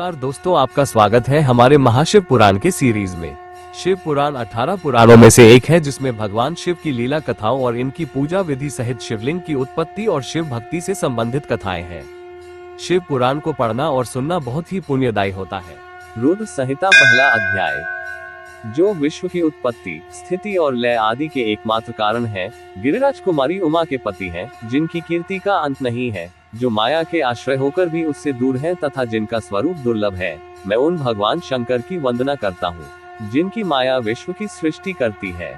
नमस्कार दोस्तों, आपका स्वागत है हमारे महाशिव पुराण के सीरीज में। शिव पुराण 18 पुराणों में से एक है जिसमें भगवान शिव की लीला कथाओं और इनकी पूजा विधि सहित शिवलिंग की उत्पत्ति और शिव भक्ति से संबंधित कथाएं हैं। शिव पुराण को पढ़ना और सुनना बहुत ही पुण्यदायी होता है। रुद्र संहिता पहला अध्याय, जो विश्व की उत्पत्ति, स्थिति और लय आदि के एकमात्र कारण है, गिरिराज कुमारी उमा के पति हैं, जिनकी कीर्ति का अंत नहीं है, जो माया के आश्रय होकर भी उससे दूर हैं तथा जिनका स्वरूप दुर्लभ है। मैं उन भगवान शंकर की वंदना करता हूँ जिनकी माया विश्व की सृष्टि करती है।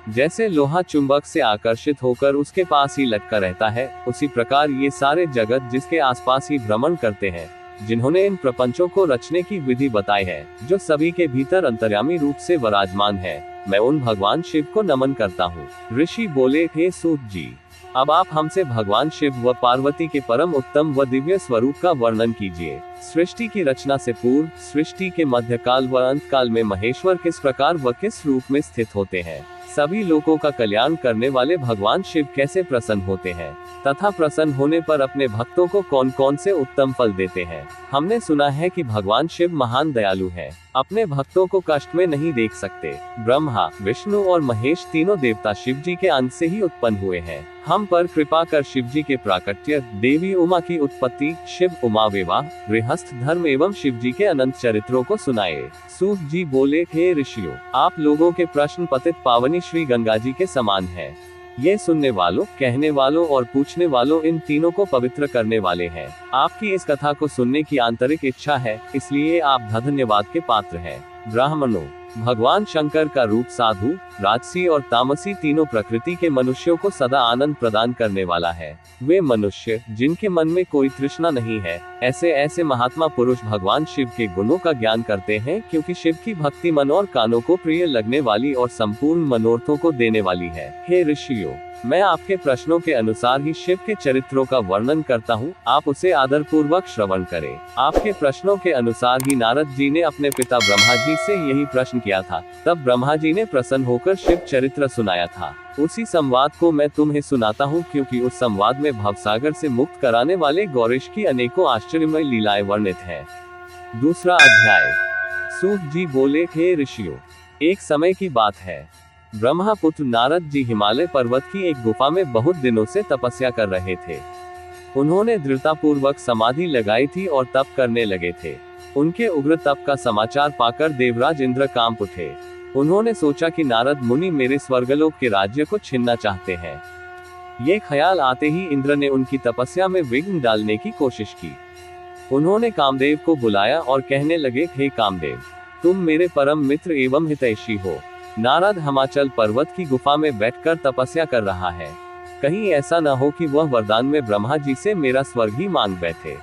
जैसे लोहा चुंबक से आकर्षित होकर उसके पास ही लटका रहता है, उसी प्रकार ये सारे जगत जिसके आसपास ही भ्रमण करते हैं, जिन्होंने इन प्रपंचों को रचने की विधि बताई है, जो सभी के भीतर अंतर्यामी रूप से विराजमान है। मैं उन भगवान शिव को नमन करता हूँ। ऋषि बोले, हे सूत जी, अब आप हमसे भगवान शिव व पार्वती के परम उत्तम व दिव्य स्वरूप का वर्णन कीजिए। सृष्टि की रचना से पूर्व, सृष्टि के मध्यकाल व अंत काल में महेश्वर किस प्रकार व किस रूप में स्थित होते हैं। सभी लोगों का कल्याण करने वाले भगवान शिव कैसे प्रसन्न होते हैं तथा प्रसन्न होने पर अपने भक्तों को कौन कौन से उत्तम फल देते हैं। हमने सुना है कि भगवान शिव महान दयालु हैं, अपने भक्तों को कष्ट में नहीं देख सकते। ब्रह्मा, विष्णु और महेश तीनों देवता शिव जी के अंश से ही उत्पन्न हुए हैं। हम पर कृपा कर शिव जी के प्राकट्य, देवी उमा की उत्पत्ति, शिव उमा विवाह, गृहस्थ धर्म एवं शिव जी के अनंत चरित्रों को सुनाए। सूत जी बोले, हे ऋषियों, आप लोगों के प्रश्न पतित पावनी श्री गंगा जी के समान है। ये सुनने वालों, कहने वालों और पूछने वालों, इन तीनों को पवित्र करने वाले हैं। आपकी इस कथा को सुनने की आंतरिक इच्छा है, इसलिए आप धन्यवाद के पात्र हैं। ब्राह्मणों, भगवान शंकर का रूप साधु, राजसी और तामसी तीनों प्रकृति के मनुष्यों को सदा आनंद प्रदान करने वाला है। वे मनुष्य जिनके मन में कोई तृष्णा नहीं है, ऐसे महात्मा पुरुष भगवान शिव के गुणों का ज्ञान करते हैं, क्योंकि शिव की भक्ति मन और कानों को प्रिय लगने वाली और संपूर्ण मनोरथों को देने वाली है। हे ऋषियों, मैं आपके प्रश्नों के अनुसार ही शिव के चरित्रों का वर्णन करता हूँ, आप उसे आदर पूर्वक श्रवण करें। आपके प्रश्नों के अनुसार ही नारद जी ने अपने पिता ब्रह्मा जी से यही प्रश्न किया था। तब ब्रह्मा जी ने प्रसन्न होकर शिव चरित्र सुनाया था। उसी संवाद को मैं तुम्हें सुनाता हूँ, क्योंकि उस संवाद में भवसागर से मुक्त कराने वाले गौरीश की अनेकों आश्चर्यमय लीलाएं वर्णित हैं। दूसरा अध्याय। सूत जी बोले, हे ऋषियों, एक समय की बात है, ब्रह्मपुत्र नारद जी हिमालय पर्वत की एक गुफा में बहुत दिनों से तपस्या कर रहे थे। उन्होंने दृढ़तापूर्वक समाधि लगाई थी और तप करने लगे थे। उनके उग्र तप का समाचार पाकर देवराज इंद्र कांप उठे। उन्होंने सोचा कि नारद मुनि मेरे स्वर्गलोक के राज्य को छीनना चाहते हैं। ये ख्याल आते ही इंद्र ने उनकी तपस्या में विघ्न डालने की कोशिश की। उन्होंने कामदेव को बुलाया और कहने लगे, हे कामदेव, तुम मेरे परम मित्र एवं हितैषी हो। नारद हिमाचल पर्वत की गुफा में बैठकर तपस्या कर रहा है। कहीं ऐसा न हो कि वह वरदान में ब्रह्मा जी से मेरा स्वर्ग ही मांग बैठे।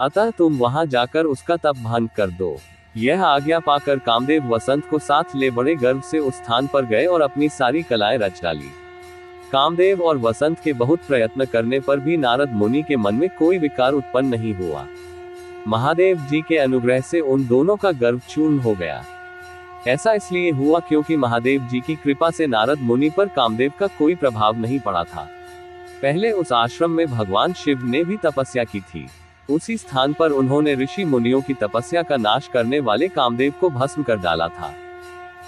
अतः तुम वहां जाकर उसका तप भंग कर दो। यह आज्ञा पाकर कामदेव वसंत को साथ ले बड़े गर्व से उस स्थान पर गए और अपनी सारी कलाएं रच डाली। कामदेव और वसंत के बहुत प्रयत्न करने पर भी नारद मुनि के मन में कोई विकार उत्पन्न नहीं हुआ। महादेव जी के अनुग्रह से उन दोनों का गर्व चूर्ण हो गया। ऐसा इसलिए हुआ क्योंकि महादेव जी की कृपा से नारद मुनि पर कामदेव का कोई प्रभाव नहीं पड़ा था। पहले उस आश्रम में भगवान शिव ने भी तपस्या की थी। उसी स्थान पर उन्होंने ऋषि मुनियों की तपस्या का नाश करने वाले कामदेव को भस्म कर डाला था।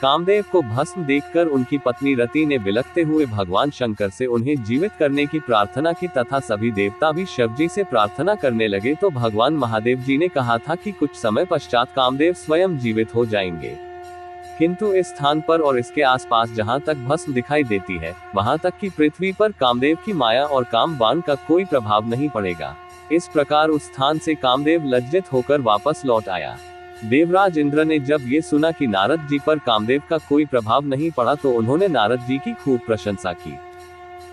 कामदेव को भस्म देखकर उनकी पत्नी रति ने बिलखते हुए भगवान शंकर से उन्हें जीवित करने की प्रार्थना की तथा सभी देवता भी शिव जी से प्रार्थना करने लगे। तो भगवान महादेव जी ने कहा था कि कुछ समय पश्चात कामदेव स्वयं जीवित हो जाएंगे, किंतु इस स्थान पर और इसके आसपास जहां तक भस्म दिखाई देती है, वहां तक कि पृथ्वी पर कामदेव की माया और काम बाण का कोई प्रभाव नहीं पड़ेगा। इस प्रकार उस स्थान से कामदेव लज्जित होकर वापस लौट आया। देवराज इंद्र ने जब ये सुना कि नारद जी पर कामदेव का कोई प्रभाव नहीं पड़ा, तो उन्होंने नारद जी की खूब प्रशंसा की।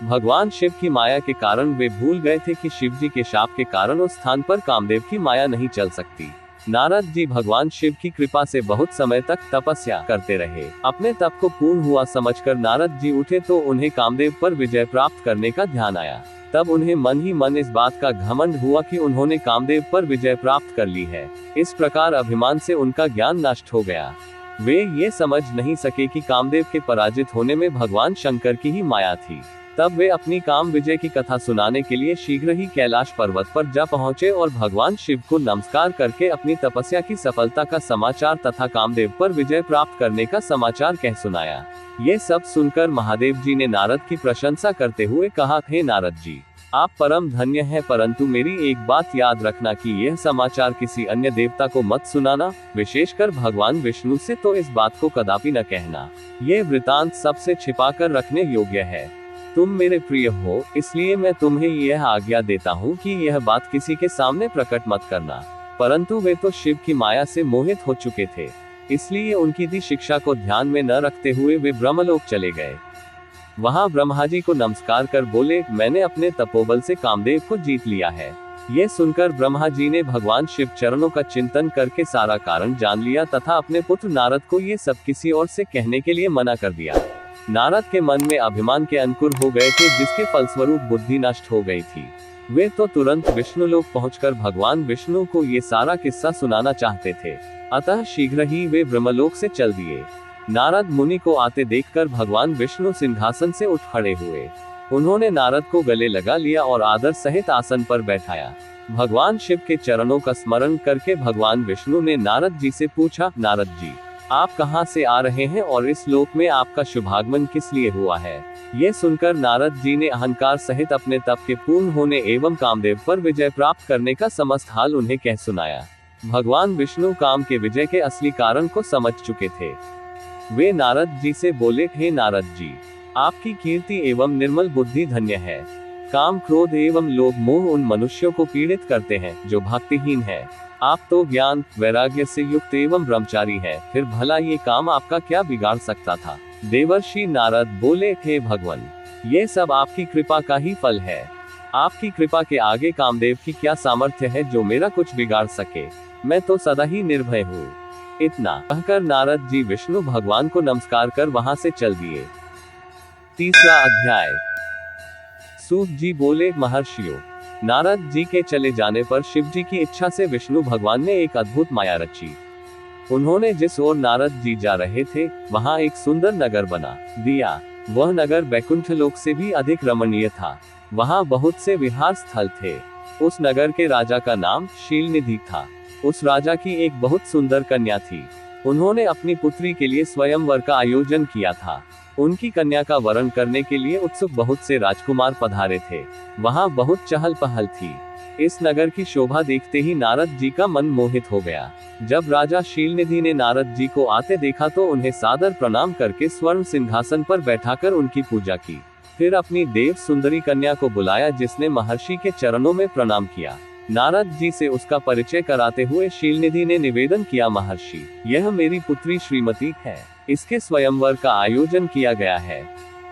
भगवान शिव की माया के कारण वे भूल गए थे कि शिव जी के शाप के कारण उस स्थान पर कामदेव की माया नहीं चल सकती। नारद जी भगवान शिव की कृपा से बहुत समय तक तपस्या करते रहे। अपने तप को पूर्ण हुआ समझकर नारद जी उठे तो उन्हें कामदेव पर विजय प्राप्त करने का ध्यान आया। तब उन्हें मन ही मन इस बात का घमंड हुआ कि उन्होंने कामदेव पर विजय प्राप्त कर ली है। इस प्रकार अभिमान से उनका ज्ञान नष्ट हो गया। वे ये समझ नहीं सके कि कामदेव के पराजित होने में भगवान शंकर की ही माया थी। तब वे अपनी काम विजय की कथा सुनाने के लिए शीघ्र ही कैलाश पर्वत पर जा पहुंचे और भगवान शिव को नमस्कार करके अपनी तपस्या की सफलता का समाचार तथा कामदेव पर विजय प्राप्त करने का समाचार कह सुनाया। ये सब सुनकर महादेव जी ने नारद की प्रशंसा करते हुए कहा, हे नारद जी, आप परम धन्य हैं, परंतु मेरी एक बात याद रखना कि यह समाचार किसी अन्य देवता को मत सुनाना, विशेषकर भगवान विष्णु से तो इस बात को कदापि न कहना। ये वृतांत सबसे छिपाकर रखने योग्य है। तुम मेरे प्रिय हो, इसलिए मैं तुम्हें यह आज्ञा देता हूँ कि यह बात किसी के सामने प्रकट मत करना। परंतु वे तो शिव की माया से मोहित हो चुके थे, इसलिए उनकी दी शिक्षा को ध्यान में न रखते हुए वे ब्रह्मलोक चले गए। वहां ब्रह्मा जी को नमस्कार कर बोले, मैंने अपने तपोबल से कामदेव को जीत लिया है। ये सुनकर ब्रह्मा जी ने भगवान शिव चरणों का चिंतन करके सारा कारण जान लिया तथा अपने पुत्र नारद को ये सब किसी और से कहने के लिए मना कर दिया। नारद के मन में अभिमान के अंकुर हो गए थे, जिसके फलस्वरूप बुद्धि नष्ट हो गई थी। वे तो तुरंत विष्णुलोक पहुंचकर भगवान विष्णु को ये सारा किस्सा सुनाना चाहते थे, अतः शीघ्र ही वे ब्रह्मलोक से चल दिए। नारद मुनि को आते देखकर भगवान विष्णु सिंहासन से उठ खड़े हुए। उन्होंने नारद को गले लगा लिया और आदर सहित आसन पर बैठाया। भगवान शिव के चरणों का स्मरण करके भगवान विष्णु ने नारद जी से पूछा, नारद जी, आप कहां से आ रहे हैं और इस लोक में आपका शुभागमन किस लिए हुआ है? ये सुनकर नारद जी ने अहंकार सहित अपने तप के पूर्ण होने एवं कामदेव पर विजय प्राप्त करने का समस्त हाल उन्हें कह सुनाया। भगवान विष्णु काम के विजय के असली कारण को समझ चुके थे। वे नारद जी से बोले, हे नारद जी, आपकी कीर्ति एवं निर्मल बुद्धि धन्य है। काम, क्रोध एवं लोभ मोह उन मनुष्यों को पीड़ित करते हैं जो भक्तिहीन है। आप तो ज्ञान वैराग्य से युक्त एवं ब्रह्मचारी हैं, फिर भला ये काम आपका क्या बिगाड़ सकता था? देवर्षि नारद बोले, हे भगवान, ये सब आपकी कृपा का ही फल है। आपकी कृपा के आगे कामदेव की क्या सामर्थ्य है जो मेरा कुछ बिगाड़ सके? मैं तो सदा ही निर्भय हूँ। इतना कहकर नारद जी विष्णु भगवान को नमस्कार कर वहां से चल दिए। तीसरा अध्याय। सूत जी बोले, महर्षियों, नारद जी के चले जाने पर शिव जी की इच्छा से विष्णु भगवान ने एक अद्भुत माया रची। उन्होंने जिस ओर नारद जी जा रहे थे, वहां एक सुंदर नगर बना दिया। वह नगर बैकुंठ लोक से भी अधिक रमणीय था। वहां बहुत से विहार स्थल थे। उस नगर के राजा का नाम शीलनिधि था। उस राजा की एक बहुत सुंदर कन्या थी। उन्होंने अपनी पुत्री के लिए स्वयंवर का आयोजन किया था। उनकी कन्या का वरण करने के लिए उत्सुक बहुत से राजकुमार पधारे थे। वहां बहुत चहल पहल थी। इस नगर की शोभा देखते ही नारद जी का मन मोहित हो गया। जब राजा शीलनिधि ने नारद जी को आते देखा तो उन्हें सादर प्रणाम करके स्वर्ण सिंहासन पर बैठाकर उनकी पूजा की। फिर अपनी देव सुंदरी कन्या को बुलाया, जिसने महर्षि के चरणों में प्रणाम किया। नारद जी से उसका परिचय कराते हुए शीलनिधि ने निवेदन किया, महर्षि, यह मेरी पुत्री श्रीमती है। इसके स्वयंवर का आयोजन किया गया है।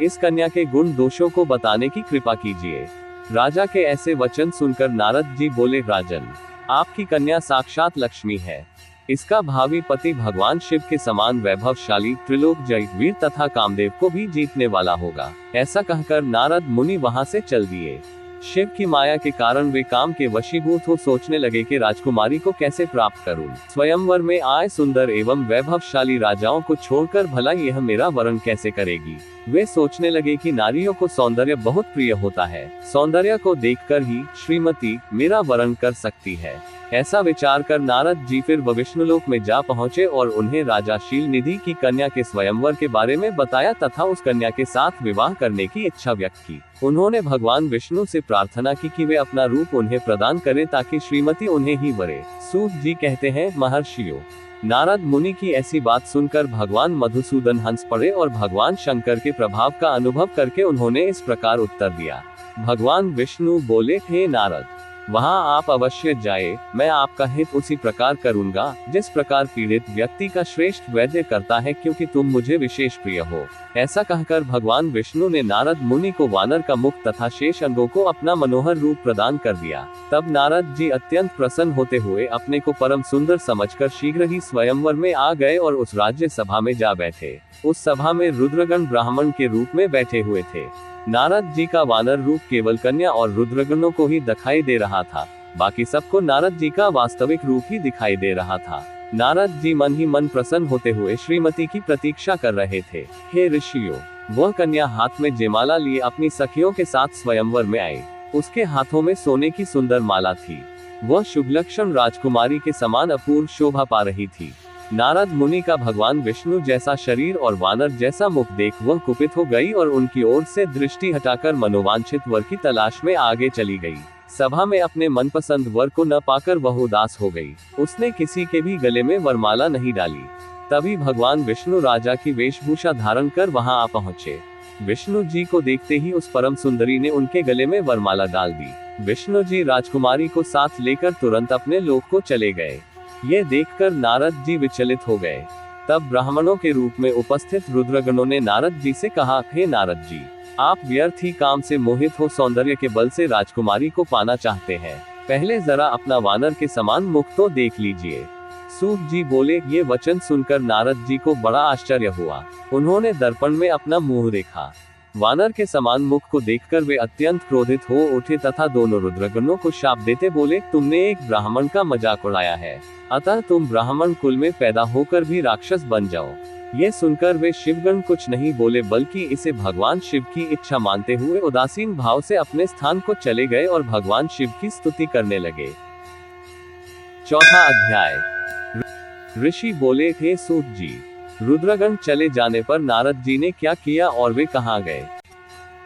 इस कन्या के गुण दोषों को बताने की कृपा कीजिए। राजा के ऐसे वचन सुनकर नारद जी बोले, राजन, आपकी कन्या साक्षात लक्ष्मी है। इसका भावी पति भगवान शिव के समान वैभवशाली, त्रिलोक जय, वीर तथा कामदेव को भी जीतने वाला होगा। ऐसा कहकर नारद मुनि वहां से चल दिए। शिव की माया के कारण वे काम के वशीभूत हो सोचने लगे कि राजकुमारी को कैसे प्राप्त करूं। स्वयंवर में आए सुंदर एवं वैभवशाली राजाओं को छोड़कर भला यह मेरा वरण कैसे करेगी। वे सोचने लगे कि नारियों को सौंदर्य बहुत प्रिय होता है। सौंदर्य को देखकर ही श्रीमती मेरा वरण कर सकती है। ऐसा विचार कर नारद जी फिर विष्णुलोक में जा पहुंचे और उन्हें राजा शीलनिधि की कन्या के स्वयंवर के बारे में बताया तथा उस कन्या के साथ विवाह करने की इच्छा व्यक्त की। उन्होंने भगवान विष्णु से प्रार्थना की कि वे अपना रूप उन्हें प्रदान करें ताकि श्रीमती उन्हें ही वरे। सूत जी कहते हैं, महर्षियों, नारद मुनि की ऐसी बात सुनकर भगवान मधुसूदन हंस पड़े और भगवान शंकर के प्रभाव का अनुभव करके उन्होंने इस प्रकार उत्तर दिया। भगवान विष्णु बोले, हे नारद, वहां आप अवश्य जाए। मैं आपका हित उसी प्रकार करूंगा जिस प्रकार पीड़ित व्यक्ति का श्रेष्ठ वैद्य करता है, क्योंकि तुम मुझे विशेष प्रिय हो। ऐसा कहकर भगवान विष्णु ने नारद मुनि को वानर का मुख तथा शेष अंगों को अपना मनोहर रूप प्रदान कर दिया। तब नारद जी अत्यंत प्रसन्न होते हुए अपने को परम सुंदर समझकर शीघ्र ही स्वयंवर में आ गए और उस राज्य सभा में जा बैठे। उस सभा में रुद्रगण ब्राह्मण के रूप में बैठे हुए थे। नारद जी का वानर रूप केवल कन्या और रुद्रगणों को ही दिखाई दे रहा था। बाकी सबको नारद जी का वास्तविक रूप ही दिखाई दे रहा था। नारद जी मन ही मन प्रसन्न होते हुए श्रीमती की प्रतीक्षा कर रहे थे। हे ऋषियों, वह कन्या हाथ में जयमाला लिए अपनी सखियों के साथ स्वयंवर में आई। उसके हाथों में सोने की सुंदर माला थी। वह शुभलक्षण राजकुमारी के समान अपूर्व शोभा पा रही थी। नारद मुनि का भगवान विष्णु जैसा शरीर और वानर जैसा मुख देख वह कुपित हो गई और उनकी ओर से दृष्टि हटाकर मनोवांछित वर की तलाश में आगे चली गई। सभा में अपने मनपसंद वर को न पाकर वह उदास हो गई। उसने किसी के भी गले में वरमाला नहीं डाली। तभी भगवान विष्णु राजा की वेशभूषा धारण कर वहां आ पहुंचे। विष्णु जी को देखते ही उस परम सुंदरी ने उनके गले में वरमाला डाल दी। विष्णु जी राजकुमारी को साथ लेकर तुरंत अपने लोक को चले गए। ये देखकर नारद जी विचलित हो गए। तब ब्राह्मणों के रूप में उपस्थित रुद्रगणों ने नारद जी से कहा, हे नारद जी, आप व्यर्थ ही काम से मोहित हो सौंदर्य के बल से राजकुमारी को पाना चाहते हैं। पहले जरा अपना वानर के समान मुख तो देख लीजिए। सूत जी बोले। ये वचन सुनकर नारद जी को बड़ा आश्चर्य हुआ। उन्होंने दर्पण में अपना मुंह देखा। वानर के समान मुख को देखकर वे अत्यंत क्रोधित हो उठे तथा दोनों रुद्रगणों को शाप देते बोले, तुमने एक ब्राह्मण का मजाक उड़ाया है, अतः तुम ब्राह्मण कुल में पैदा होकर भी राक्षस बन जाओ। ये सुनकर वे शिवगण कुछ नहीं बोले, बल्कि इसे भगवान शिव की इच्छा मानते हुए उदासीन भाव से अपने स्थान को चले गए और भगवान शिव की स्तुति करने लगे। चौथा अध्याय। ऋषि बोले, हे सूत जी, रुद्रगण चले जाने पर नारद जी ने क्या किया और वे कहाँ गए,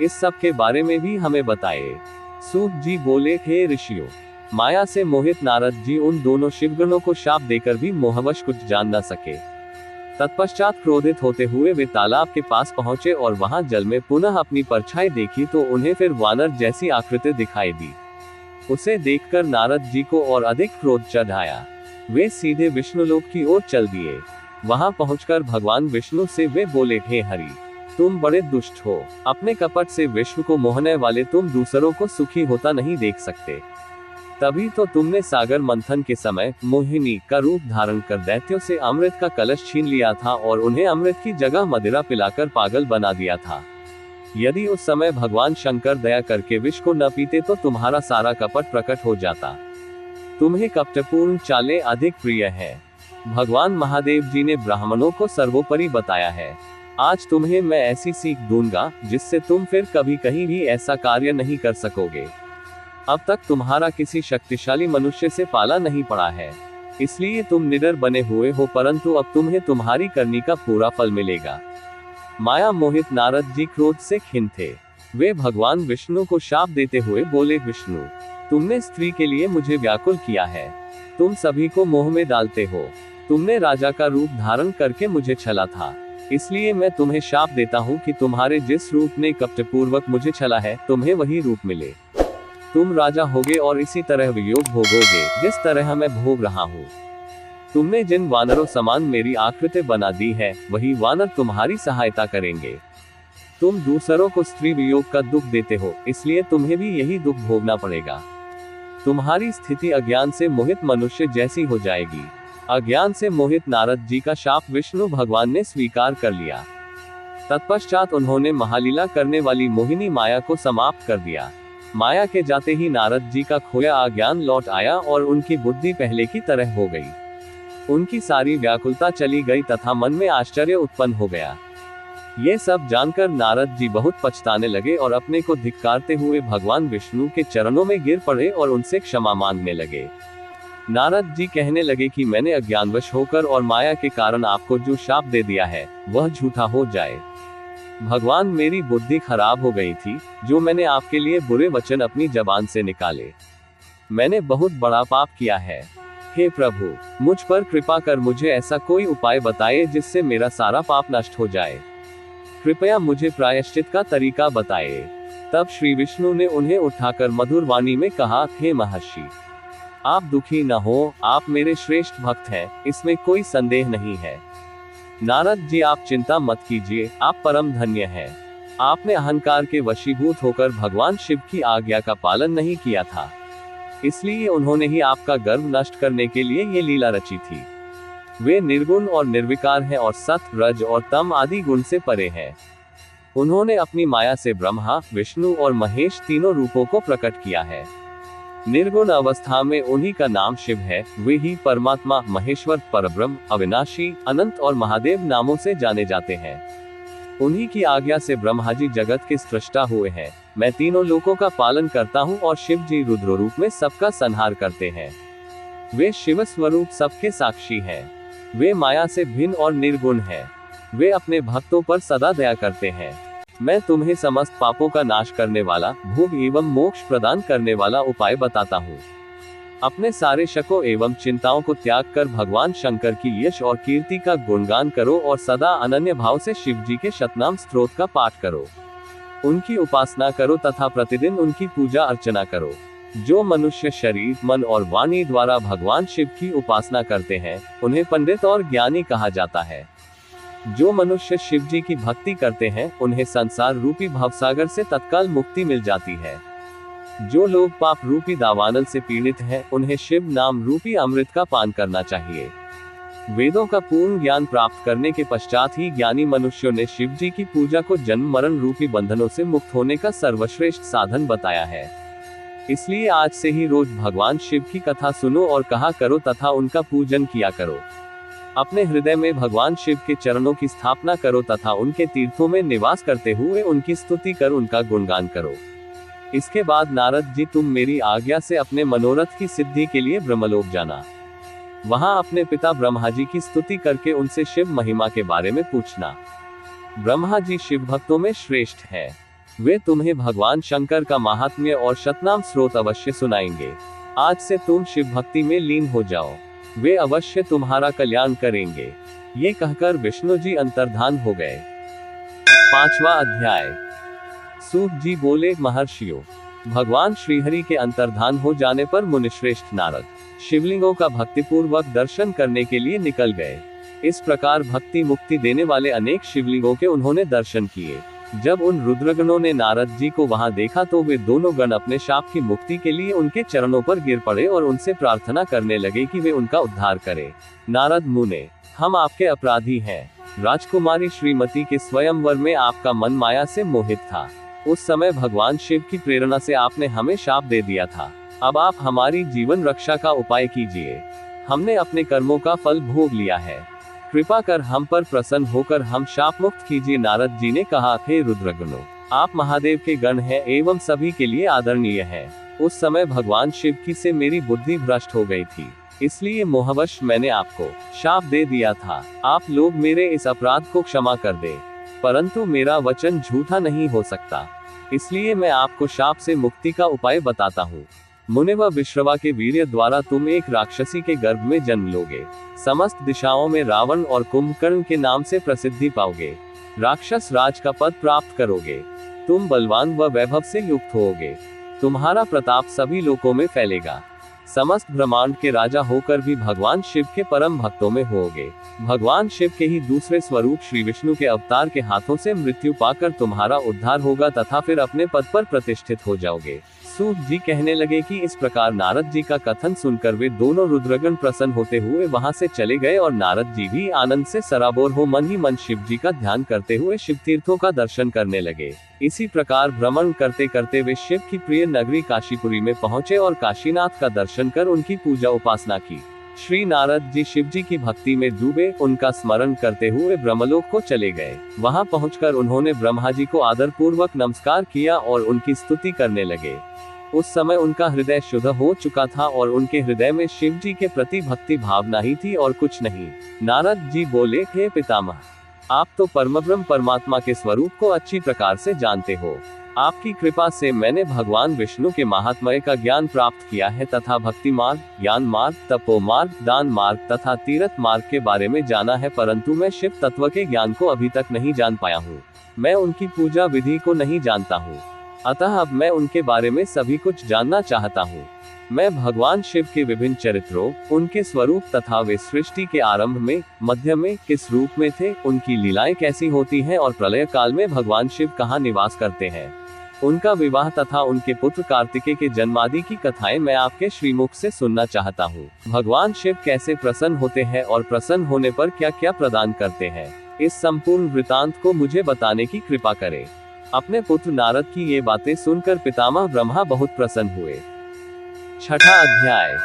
इस सब के बारे में भी हमें बताइए। सूत जी बोले, हे ऋषियों, माया से मोहित नारद जी उन दोनों शिवगणों को शाप देकर भी मोहवश कुछ जान न सके। तत्पश्चात क्रोधित होते हुए वे तालाब के पास पहुंचे और वहां जल में पुनः अपनी परछाई देखी तो उन्हें फिर वानर जैसी आकृति दिखाई दी। उसे देखकर नारद जी को और अधिक क्रोध चढ़ आया। वे सीधे विष्णुलोक की ओर चल दिए। वहां पहुंचकर भगवान विष्णु से वे बोले, हे हरि, तुम बड़े दुष्ट हो। अपने कपट से विश्व को मोहने वाले तुम दूसरों को सुखी होता नहीं देख सकते। तभी तो तुमने सागर मंथन के समय मोहिनी का रूप धारण कर दैत्यों से अमृत का कलश छीन लिया था और उन्हें अमृत की जगह मदिरा पिलाकर पागल बना दिया था। यदि उस समय भगवान शंकर दया करके विष को न पीते तो तुम्हारा सारा कपट प्रकट हो जाता। तुम्हें कपटपूर्ण चालें अधिक प्रिय है। भगवान महादेव जी ने ब्राह्मणों को सर्वोपरि बताया है। आज तुम्हें मैं ऐसी सीख दूंगा जिससे तुम फिर कभी कहीं भी ऐसा कार्य नहीं कर सकोगे। अब तक तुम्हारा किसी शक्तिशाली मनुष्य से पाला नहीं पड़ा है, इसलिए तुम निडर बने हुए हो, परंतु अब तुम्हें तुम्हारी करनी का पूरा फल मिलेगा। माया मोहित नारद जी क्रोध से खिन्न थे। वे भगवान विष्णु को शाप देते हुए बोले, विष्णु, तुमने स्त्री के लिए मुझे व्याकुल किया है। तुम सभी को मोह में डालते हो। तुमने राजा का रूप धारण करके मुझे छला था, इसलिए मैं तुम्हें शाप देता हूँ कि तुम्हारे जिस रूप ने कपटपूर्वक मुझे छला है, तुम्हें वही रूप मिले। तुम राजा होगे और इसी तरह वियोग भोगोगे जिस तरह मैं भोग रहा हूँ। तुमने जिन वानरों समान मेरी आकृति बना दी है, वही वानर तुम्हारी सहायता करेंगे। तुम दूसरों को स्त्री वियोग का दुख देते हो, इसलिए तुम्हें भी यही दुख भोगना पड़ेगा। तुम्हारी स्थिति अज्ञान से मोहित मनुष्य जैसी हो जाएगी। अज्ञान से मोहित नारद जी का शाप विष्णु भगवान ने स्वीकार कर लिया। तत्पश्चात उन्होंने महालीला करने वाली मोहिनी माया को समाप्त कर दिया। माया के जाते ही नारद जी का खोया अज्ञान लौट आया और उनकी बुद्धि पहले की तरह हो गई। उनकी सारी व्याकुलता चली गई तथा मन में आश्चर्य उत्पन्न हो गया। ये सब जानकर नारद जी बहुत पछताने लगे और अपने को धिक्कारते हुए भगवान विष्णु के चरणों में गिर पड़े और उनसे क्षमा मांगने लगे। नारद जी कहने लगे कि मैंने अज्ञानवश होकर और माया के कारण आपको जो शाप दे दिया है, वह झूठा हो जाए। भगवान, मेरी बुद्धि खराब हो गई थी, जो मैंने आपके लिए बुरे वचन अपनी जबान से निकाले। मैंने बहुत बड़ा पाप किया है। हे प्रभु, मुझ पर कृपा कर मुझे ऐसा कोई उपाय बताइए जिससे मेरा सारा पाप नष्ट हो जाए। कृपया मुझे प्रायश्चित का तरीका बताइए। तब श्री विष्णु ने उन्हें उठाकर मधुर वाणी में कहा, हे महर्षि, आप दुखी न हो, आप मेरे श्रेष्ठ भक्त हैं, इसमें कोई संदेह नहीं है। नारद जी, आप चिंता मत कीजिए, आप परम धन्य हैं। आपने अहंकार के वशीभूत होकर भगवान शिव की आज्ञा का पालन नहीं किया था, इसलिए उन्होंने ही आपका गर्व नष्ट करने के लिए ये लीला रची थी। वे निर्गुण और निर्विकार हैं और सत, रज और तम आदि गुण से परे हैं। उन्होंने अपनी माया से ब्रह्मा, विष्णु और महेश तीनों रूपों को प्रकट किया है। निर्गुण अवस्था में उन्हीं का नाम शिव है। वे ही परमात्मा, महेश्वर, परब्रह्म, अविनाशी, अनंत और महादेव नामों से जाने जाते हैं। उन्हीं की आज्ञा से ब्रह्मा जी जगत के सृष्टा हुए हैं। मैं तीनों लोकों का पालन करता हूँ और शिव जी रुद्र रूप में सबका संहार करते हैं। वे शिव स्वरूप सबके साक्षी हैं। वे माया से भिन्न और निर्गुण हैं। वे अपने भक्तों पर सदा दया करते हैं। मैं तुम्हें समस्त पापों का नाश करने वाला, भोग एवं मोक्ष प्रदान करने वाला उपाय बताता हूँ। अपने सारे शकों एवं चिंताओं को त्याग कर भगवान शंकर की यश और कीर्ति का गुणगान करो और सदा अनन्य भाव से शिव जी के शतनाम स्तोत्र का पाठ करो। उनकी उपासना करो तथा प्रतिदिन उनकी पूजा अर्चना करो। जो मनुष्य शरीर, मन और वाणी द्वारा भगवान शिव की उपासना करते हैं, उन्हें पंडित और ज्ञानी कहा जाता है। जो मनुष्य शिव जी की भक्ति करते हैं, उन्हें संसार रूपी भवसागर से तत्काल मुक्ति मिल जाती है। जो लोग पाप रूपी दावानल से पीड़ित हैं, उन्हें शिव नाम रूपी अमृत का पान करना चाहिए। वेदों का पूर्ण ज्ञान प्राप्त करने के पश्चात ही ज्ञानी मनुष्यों ने शिव जी की पूजा को जन्म मरण रूपी बंधनों से मुक्त होने का सर्वश्रेष्ठ साधन बताया है। इसलिए आज से ही रोज भगवान शिव की कथा सुनो और कहा करो तथा उनका पूजन किया करो। अपने हृदय में भगवान शिव के चरणों की स्थापना करो तथा उनके तीर्थों में निवास करते हुए उनकी स्तुति कर उनका गुणगान करो। इसके बाद नारद जी, तुम मेरी आज्ञा से अपने मनोरथ की सिद्धि के लिए ब्रह्मलोक जाना। वहां अपने पिता ब्रह्मा जी की स्तुति करके उनसे शिव महिमा के बारे में पूछना। ब्रह्मा जी शिव भक्तों में श्रेष्ठ हैं। वे तुम्हें भगवान शंकर का महात्म्य और शतनाम स्रोत अवश्य सुनाएंगे। आज से तुम शिव भक्ति में लीन हो जाओ, वे अवश्य तुम्हारा कल्याण करेंगे। ये कहकर विष्णु जी अंतर्धान हो गए। 5वां अध्याय। सूत जी बोले, महर्षियों, भगवान श्रीहरि के अंतर्धान हो जाने पर मुनिश्रेष्ठ नारद शिवलिंगों का भक्तिपूर्वक दर्शन करने के लिए निकल गए। इस प्रकार भक्ति मुक्ति देने वाले अनेक शिवलिंगों के उन्होंने दर्शन किए। जब उन रुद्रगणों ने नारद जी को वहां देखा तो वे दोनों गण अपने शाप की मुक्ति के लिए उनके चरणों पर गिर पड़े और उनसे प्रार्थना करने लगे कि वे उनका उद्धार करें। नारद मुने, हम आपके अपराधी हैं। राजकुमारी श्रीमती के स्वयंवर में आपका मन माया से मोहित था। उस समय भगवान शिव की प्रेरणा से आपने हमें शाप दे दिया था। अब आप हमारी जीवन रक्षा का उपाय कीजिए। हमने अपने कर्मों का फल भोग लिया है। कृपा कर हम पर प्रसन्न होकर हम शाप मुक्त कीजिए। नारद जी ने कहा, हे रुद्रगणों, आप महादेव के गण हैं एवं सभी के लिए आदरणीय हैं। उस समय भगवान शिव की से मेरी बुद्धि भ्रष्ट हो गई थी, इसलिए मोहवश मैंने आपको शाप दे दिया था। आप लोग मेरे इस अपराध को क्षमा कर दें, परंतु मेरा वचन झूठा नहीं हो सकता, इसलिए मैं आपको शाप से मुक्ति का उपाय बताता हूँ। मुनिव विश्रवा के वीर्य द्वारा तुम एक राक्षसी के गर्भ में जन्म लोगे। समस्त दिशाओं में रावण और कुंभकर्ण के नाम से प्रसिद्धि पाओगे। राक्षस राज का पद प्राप्त करोगे। तुम बलवान व वैभव से युक्त होगे। तुम्हारा प्रताप सभी लोकों में फैलेगा। समस्त ब्रह्मांड के राजा होकर भी भगवान शिव के परम भक्तों में होगे। भगवान शिव के ही दूसरे स्वरूप श्री विष्णु के अवतार के हाथों से मृत्यु पाकर तुम्हारा उद्धार होगा तथा फिर अपने पद पर प्रतिष्ठित हो जाओगे। सूत जी कहने लगे कि इस प्रकार नारद जी का कथन सुनकर वे दोनों रुद्रगण प्रसन्न होते हुए वहां से चले गए और नारद जी भी आनंद से सराबोर हो मन ही मन शिव जी का ध्यान करते हुए शिव तीर्थों का दर्शन करने लगे। इसी प्रकार भ्रमण करते करते वे शिव की प्रिय नगरी काशीपुरी में पहुंचे और काशीनाथ का दर्शन कर उनकी पूजा उपासना की। श्री नारद जी शिव जी की भक्ति में डूबे उनका स्मरण करते हुए ब्रह्मलोक को चले गए। वहां पहुंचकर उन्होंने ब्रह्मा जी को आदर पूर्वक नमस्कार किया और उनकी स्तुति करने लगे। उस समय उनका हृदय शुद्ध हो चुका था और उनके हृदय में शिव जी के प्रति भक्ति भावना ही थी और कुछ नहीं। नारद जी बोले, हे पितामह, आप तो परमब्रह्म परमात्मा के स्वरूप को अच्छी प्रकार से जानते हो। आपकी कृपा से मैंने भगवान विष्णु के महात्म्य का ज्ञान प्राप्त किया है तथा भक्ति मार्ग, ज्ञान मार्ग, तपो मार्ग, दान मार्ग तथा तीर्थ मार्ग के बारे में जाना है, परंतु मैं शिव तत्व के ज्ञान को अभी तक नहीं जान पाया हूँ। मैं उनकी पूजा विधि को नहीं जानता हूँ, अतः अब मैं उनके बारे में सभी कुछ जानना चाहता हूँ। मैं भगवान शिव के विभिन्न चरित्रों, उनके स्वरूप तथा वे सृष्टि के आरंभ में, मध्य में किस रूप में थे, उनकी लीलाएं कैसी होती हैं और प्रलय काल में भगवान शिव कहाँ निवास करते हैं, उनका विवाह तथा उनके पुत्र कार्तिकेय के जन्मादि की कथाएं मैं आपके श्रीमुख से सुनना चाहता हूँ। भगवान शिव कैसे प्रसन्न होते हैं और प्रसन्न होने पर क्या क्या प्रदान करते हैं, इस संपूर्ण वृतांत को मुझे बताने की कृपा करें। अपने पुत्र नारद की ये बातें सुनकर पितामह ब्रह्मा बहुत प्रसन्न हुए। 6वां अध्याय।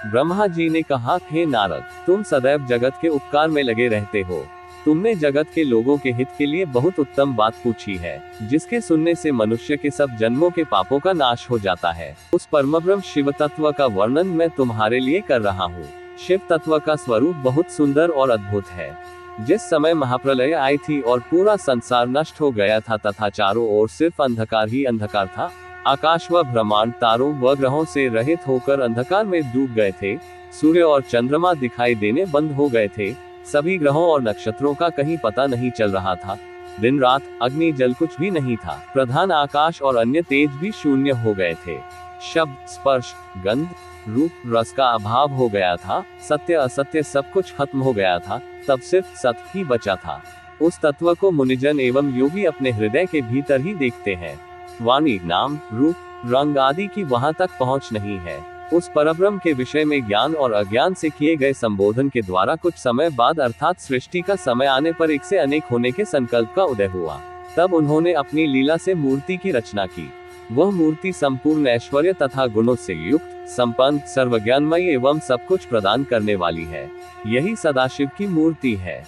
ब्रह्मा जी ने कहा, हे नारद, तुम सदैव जगत के उपकार में लगे रहते हो। तुमने जगत के लोगों के हित के लिए बहुत उत्तम बात पूछी है, जिसके सुनने से मनुष्य के सब जन्मों के पापों का नाश हो जाता है। उस परमब्रह्म शिव तत्व का वर्णन मैं तुम्हारे लिए कर रहा हूँ। शिव तत्व का स्वरूप बहुत सुंदर और अद्भुत है। जिस समय महाप्रलय आई थी और पूरा संसार नष्ट हो गया था तथा चारों ओर सिर्फ अंधकार ही अंधकार था, आकाश व ब्रह्मांड तारों व ग्रहों से रहित होकर अंधकार में डूब गए थे, सूर्य और चंद्रमा दिखाई देने बंद हो गए थे, सभी ग्रहों और नक्षत्रों का कहीं पता नहीं चल रहा था, दिन रात अग्नि जल कुछ भी नहीं था, प्रधान आकाश और अन्य तेज भी शून्य हो गए थे, शब्द स्पर्श गंध रूप रस का अभाव हो गया था, सत्य असत्य सब कुछ खत्म हो गया था, तब सिर्फ सत्य ही बचा था। उस तत्व को मुनिजन एवं योगी अपने हृदय के भीतर ही देखते हैं। वाणी नाम रूप रंग आदि की वहां तक पहुंच नहीं है। उस परब्रह्म के विषय में ज्ञान और अज्ञान से किए गए संबोधन के द्वारा कुछ समय बाद अर्थात सृष्टि का समय आने पर एक से अनेक होने के संकल्प का उदय हुआ। तब उन्होंने अपनी लीला से मूर्ति की रचना की। वह मूर्ति संपूर्ण ऐश्वर्य तथा गुणों से युक्त, संपन्न, सर्वज्ञानमयी एवं सब कुछ प्रदान करने वाली है। यही सदाशिव की मूर्ति है।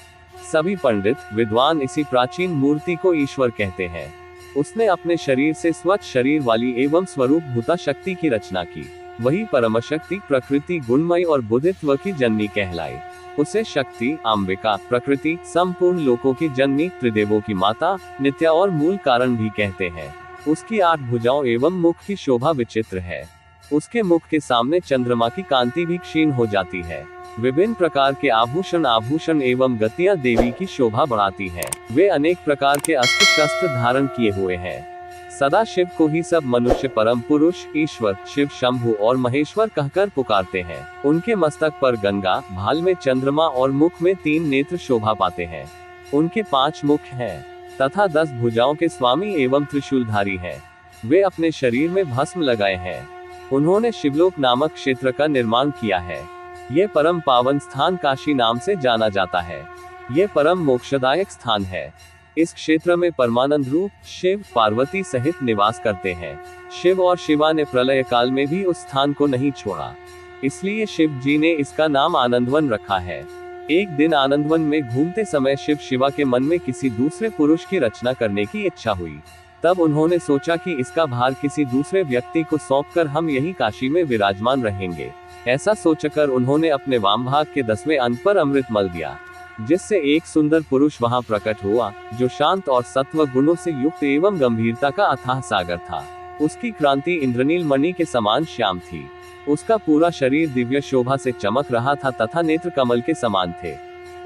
सभी पंडित विद्वान इसी प्राचीन मूर्ति को ईश्वर कहते हैं। उसने अपने शरीर से स्वच्छ शरीर वाली एवं स्वरूप भूता शक्ति की रचना की। वही परम शक्ति प्रकृति गुणमयी और बुद्धित्व की जननी कहलाई। उसे शक्ति अंबिका प्रकृति संपूर्ण लोकों की जननी त्रिदेवों की माता नित्या और मूल कारण भी कहते हैं। उसकी 8 भुजाओं एवं मुख की शोभा विचित्र है। उसके मुख के सामने चंद्रमा की कांति भी क्षीण हो जाती है। विभिन्न प्रकार के आभूषण एवं गतियां देवी की शोभा बढ़ाती हैं। वे अनेक प्रकार के अस्त्र शस्त्र धारण किए हुए हैं। सदा शिव को ही सब मनुष्य परम पुरुष ईश्वर शिव शंभु और महेश्वर कहकर पुकारते हैं। उनके मस्तक पर गंगा भाल में चंद्रमा और मुख में 3 नेत्र शोभा पाते हैं। उनके 5 मुख हैं तथा 10 भुजाओं के स्वामी एवं त्रिशूलधारी हैं। वे अपने शरीर में भस्म लगाए हैं। उन्होंने शिवलोक नामक क्षेत्र का निर्माण किया है। ये परम पावन स्थान काशी नाम से जाना जाता है। ये परम मोक्षदायक स्थान है। इस क्षेत्र में परमानंद रूप शिव पार्वती सहित निवास करते हैं। शिव और शिवा ने प्रलय काल में भी उस स्थान को नहीं छोड़ा, इसलिए शिव जी ने इसका नाम आनंदवन रखा है। एक दिन आनंदवन में घूमते समय शिव शिवा के मन में किसी दूसरे पुरुष की रचना करने की इच्छा हुई। तब उन्होंने सोचा कि इसका भार किसी दूसरे व्यक्ति को सौंपकर हम यही काशी में विराजमान रहेंगे। ऐसा सोचकर उन्होंने अपने वाम भाग के 10वें अंग पर अमृत मल दिया, जिससे एक सुंदर पुरुष वहां प्रकट हुआ, जो शांत और सत्व गुणों से युक्त एवं गंभीरता का अथाह सागर था। उसकी क्रांति इंद्रनील मणि के समान श्याम थी। उसका पूरा शरीर दिव्य शोभा से चमक रहा था तथा नेत्र कमल के समान थे।